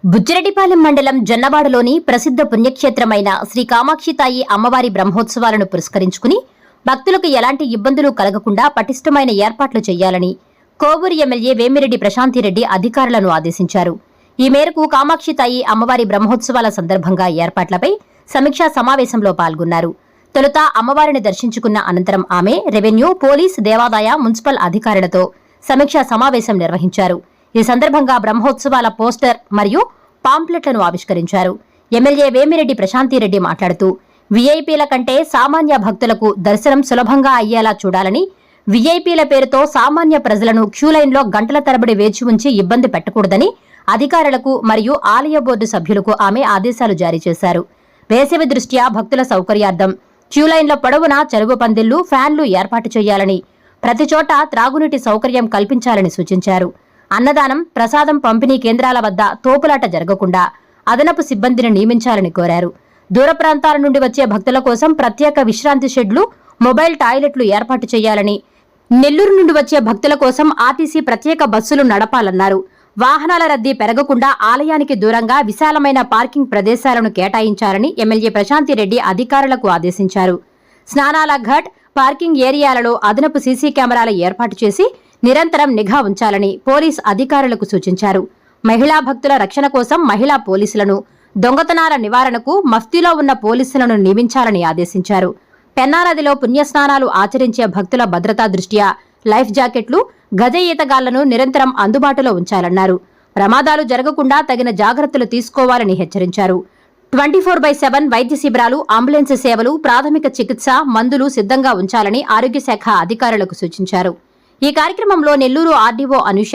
బుచ్చిరెడ్డిపాలెం మండలం జొన్నవాడలోని ప్రసిద్ధ పుణ్యక్షేత్రమైన శ్రీ కామాక్షితాయి అమ్మవారి బ్రహ్మోత్సవాలను పురస్కరించుకుని భక్తులకు ఎలాంటి ఇబ్బందులు కలగకుండా పటిష్టమైన ఏర్పాట్లు చేయాలని కోవూరు ఎమ్మెల్యే వేమిరెడ్డి ప్రశాంతిరెడ్డి అధికారులను ఆదేశించారు. ఈ మేరకు కామాక్షితాయి అమ్మవారి బ్రహ్మోత్సవాల సందర్భంగా ఏర్పాట్లపై సమీక్షా సమావేశంలో పాల్గొన్నారు. తొలుత అమ్మవారిని దర్శించుకున్న అనంతరం ఆమె రెవెన్యూ, పోలీస్, దేవాదాయ, మున్సిపల్ అధికారులతో సమీక్షా సమావేశం నిర్వహించారు. ఈ సందర్భంగా బ్రహ్మోత్సవాల పోస్టర్ మరియు పాంప్లెట్లను ఆవిష్కరించారు. ఎమ్మెల్యే వేమిరెడ్డి ప్రశాంతిరెడ్డి మాట్లాడుతూ వీఐపీల కంటే సామాన్య భక్తులకు దర్శనం సులభంగా అయ్యేలా చూడాలని, వీఐపీల పేరుతో సామాన్య ప్రజలను క్యూలైన్లో గంటల తరబడి వేచి ఉంచి ఇబ్బంది పెట్టకూడదని అధికారులకు మరియు ఆలయ బోర్డు సభ్యులకు ఆమె ఆదేశాలు జారీ చేశారు. వేసవి దృష్ట్యా భక్తుల సౌకర్యార్థం క్యూలైన్ల పొడవునా చెరువు పందిళ్లు, ఫ్యాన్లు ఏర్పాటు చేయాలని, ప్రతి చోట త్రాగునీటి సౌకర్యం కల్పించాలని సూచించారు. అన్నదానం, ప్రసాదం పంపిణీ కేంద్రాల వద్ద తోపులాట జరగకుండా అదనపు సిబ్బందిని నియమించాలని కోరారు. దూర ప్రాంతాల నుండి వచ్చే భక్తుల కోసం ప్రత్యేక విశ్రాంతి షెడ్లు, మొబైల్ టాయిలెట్లు ఏర్పాటు చేయాలని, నెల్లూరు నుండి వచ్చే భక్తుల కోసం ఆర్టీసీ ప్రత్యేక బస్సులు నడపాలన్నారు. వాహనాల రద్దీ పెరగకుండా ఆలయానికి దూరంగా విశాలమైన పార్కింగ్ ప్రదేశాలను కేటాయించాలని ఎమ్మెల్యే ప్రశాంతిరెడ్డి అధికారులకు ఆదేశించారు. స్నానాల ఘాట్, పార్కింగ్ ఏరియాలలో అదనపు సీసీ కెమెరాలు ఏర్పాటు చేసి నిరంతరం నిఘా ఉంచాలని పోలీస్ అధికారులకు సూచించారు. మహిళా భక్తుల రక్షణ కోసం మహిళా పోలీసులను, దొంగతనాల నివారణకు మఫ్తీలో ఉన్న పోలీసులను నియమించాలని ఆదేశించారు. పెన్నా నదిలో పుణ్యస్నానాలు ఆచరించే భక్తుల భద్రతా దృష్ట్యా లైఫ్ జాకెట్లు, గజ ఈతగాళ్లను నిరంతరం అందుబాటులో ఉంచాలన్నారు. ప్రమాదాలు జరగకుండా తగిన జాగ్రత్తలు తీసుకోవాలని హెచ్చరించారు. 24/7 వైద్య శిబిరాలు, అంబులెన్స్ సేవలు, ప్రాథమిక చికిత్స, మందులు సిద్ధంగా ఉంచాలని ఆరోగ్య శాఖ అధికారులకు సూచించారు. ఈ కార్యక్రమంలో నెల్లూరు ఆర్డీఓ అనూష,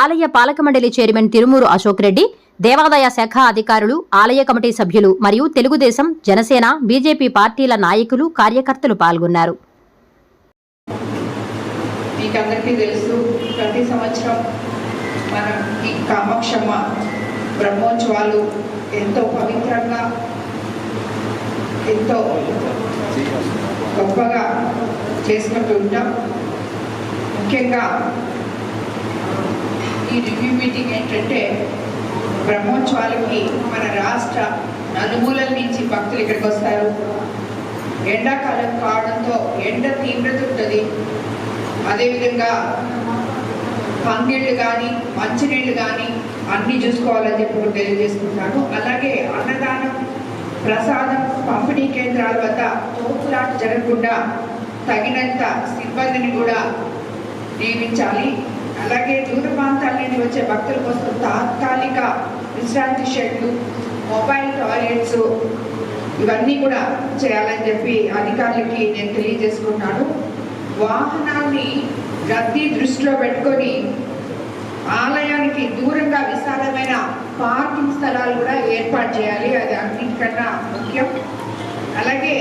ఆలయ పాలక మండలి చైర్మన్ తిరుమూరు అశోక్ రెడ్డి, దేవాదాయ శాఖ అధికారులు, ఆలయ కమిటీ సభ్యులు మరియు తెలుగుదేశం, జనసేన, బీజేపీ పార్టీల నాయకులు, కార్యకర్తలు పాల్గొన్నారు. మీకందరికీ తెలుసు, ప్రతి సంవత్సరం మన ఈ కామాక్షమ్మ బ్రహ్మోత్సవాలు ఎంతో పవిత్రంగా, ఎంతో గొప్పగా చేసుకుంటూ ఉంటాం. ముఖ్యంగా ఈ రివ్యూ మీటింగ్ ఏంటంటే, బ్రహ్మోత్సవాలకి మన రాష్ట్ర నలుమూలల నుంచి భక్తులు ఇక్కడికి వస్తారు. ఎండాకాలం కావడంతో ఎండ తీవ్రత ఉంటుంది. అదేవిధంగా పందిళ్ళు కానీ, మంచినీళ్ళు కానీ అన్నీ చూసుకోవాలని చెప్పి తెలియజేసుకుంటాను. అలాగే అన్నదానం, ప్రసాదం పంపిణీ కేంద్రాల వద్ద తోపులాట జరగకుండా తగినంత సిబ్బందిని కూడా నియమించాలి. అలాగే దూర ప్రాంతాల నుండి వచ్చే భక్తుల కోసం తాత్కాలిక విశ్రాంతి షెడ్లు, మొబైల్ టాయిలెట్స్ ఇవన్నీ కూడా చేయాలని చెప్పి అధికారులకి నేను తెలియజేసుకుంటాను. వాహనాన్ని రద్దీ దృష్టిలో పెట్టుకొని ఆలయానికి దూరంగా విశాలమైన పార్కింగ్ స్థలాలు కూడా ఏర్పాటు చేయాలి. అది అన్నిటికన్నా ముఖ్యం. అలాగే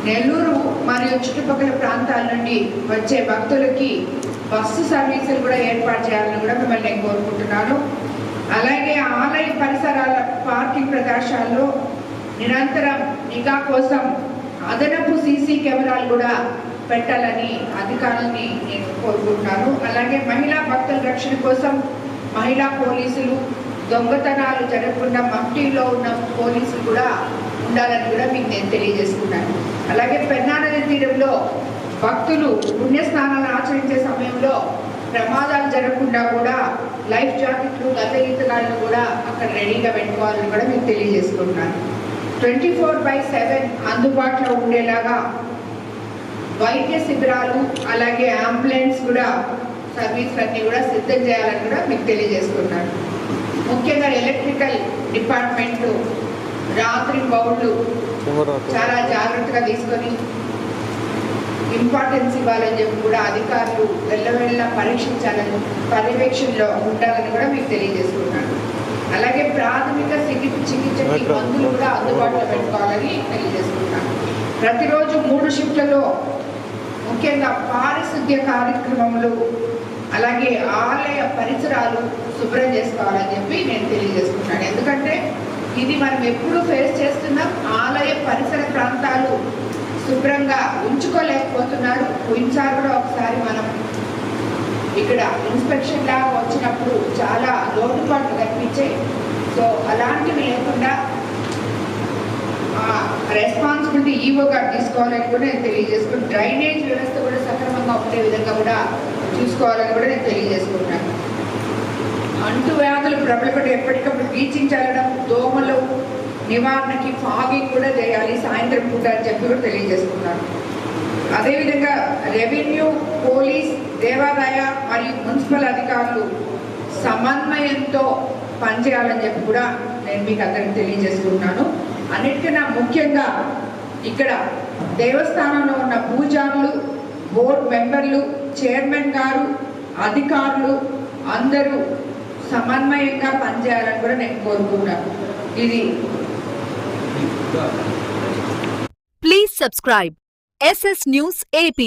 నెల్లూరు మరియు చుట్టుపక్కల ప్రాంతాల నుండి వచ్చే భక్తులకి బస్సు సర్వీసులు కూడా ఏర్పాటు చేయాలని కూడా మిమ్మల్ని నేను కోరుకుంటున్నాను. అలాగే ఆలయ పరిసరాల పార్కింగ్ ప్రదేశాల్లో నిరంతరం నిఘా కోసం అదనపు సీసీ కెమెరాలు కూడా పెట్టాలని అధికారులని నేను కోరుకుంటున్నాను. అలాగే మహిళా భక్తుల రక్షణ కోసం మహిళా పోలీసులు, దొంగతనాలు జరగకుండా మఫ్టీలో ఉన్న పోలీసులు కూడా ఉండాలని కూడా మీకు నేను తెలియజేసుకున్నాను. అలాగే పెన్నా నది తీరంలో భక్తులు పుణ్యస్నానాలు ఆచరించే సమయంలో ప్రమాదాలు జరగకుండా కూడా లైఫ్ జాకెట్లు, గత ఈతగాళ్ళు కూడా అక్కడ రెడీగా పెట్టుకోవాలని కూడా మీకు తెలియజేసుకుంటున్నాను. 24/7 అందుబాటులో ఉండేలాగా వైద్య శిబిరాలు, అలాగే అంబులెన్స్ కూడా సర్వీసులన్నీ కూడా సిద్ధం చేయాలని కూడా మీకు తెలియజేసుకున్నాను. ముఖ్యంగా ఎలక్ట్రికల్ డిపార్ట్మెంట్ రాత్రి పౌరులు చాలా జాగ్రత్తగా తీసుకొని ఇంపార్టెన్స్ ఇవ్వాలని చెప్పి కూడా అధికారులు వెళ్ళ పరీక్షించాలని, పర్యవేక్షణలో ఉండాలని కూడా మీకు తెలియజేసుకున్నాను. అలాగే ప్రాథమిక చికిత్సకి మందులు కూడా అందుబాటులో పెట్టుకోవాలని తెలియజేసుకున్నాను. ప్రతిరోజు 3 షిఫ్ట్లలో ముఖ్యంగా పారిశుద్ధ్య కార్యక్రమములు, అలాగే ఆలయ పరిసరాలు శుభ్రం చేసుకోవాలని చెప్పి నేను తెలియజేసుకున్నాను. ఎందుకంటే ఇది మనం ఎప్పుడు ఫేస్ చేస్తున్నాం. ఆలయ పరిసర ప్రాంతాలు శుభ్రంగా ఉంచుకోలేకపోతున్నారు. పోయినసారి కూడా ఒకసారి మనం ఇక్కడ ఇన్స్పెక్షన్ లాగా వచ్చినప్పుడు చాలా లోటుపాట్లు కనిపించాయి. రెస్పాన్సిబిలిటీ ఈవో గారు తీసుకోవాలని కూడా నేను తెలియజేసుకుంటాను. డ్రైనేజ్ వ్యవస్థ కూడా సక్రమంగా ఉండే విధంగా కూడా చూసుకోవాలని కూడా నేను తెలియజేసుకుంటాను. అంటువ్యాధులు ప్రబలపడి ఎప్పటికప్పుడు బ్లీచింగ్ చల్లడం, దోమలు నివారణకి ఫాగింగ్ కూడా చేయాలి సాయంత్రం పూట అని చెప్పి కూడా తెలియజేసుకున్నాను. అదేవిధంగా రెవెన్యూ, పోలీస్, దేవాదాయ మరియు మున్సిపల్ అధికారులు సమన్వయంతో పనిచేయాలని చెప్పి కూడా నేను మీకు అందరికి తెలియజేసుకుంటున్నాను. అన్నిటికన్నా ముఖ్యంగా ఇక్కడ దేవస్థానంలో ఉన్న పూజారులు, బోర్డు మెంబర్లు, చైర్మన్ గారు, అధికారులు అందరూ సమన్వయంగా పనిచేయాలని కూడా నేను కోరుకుంటున్నాను. ఇది Please subscribe SS News AP.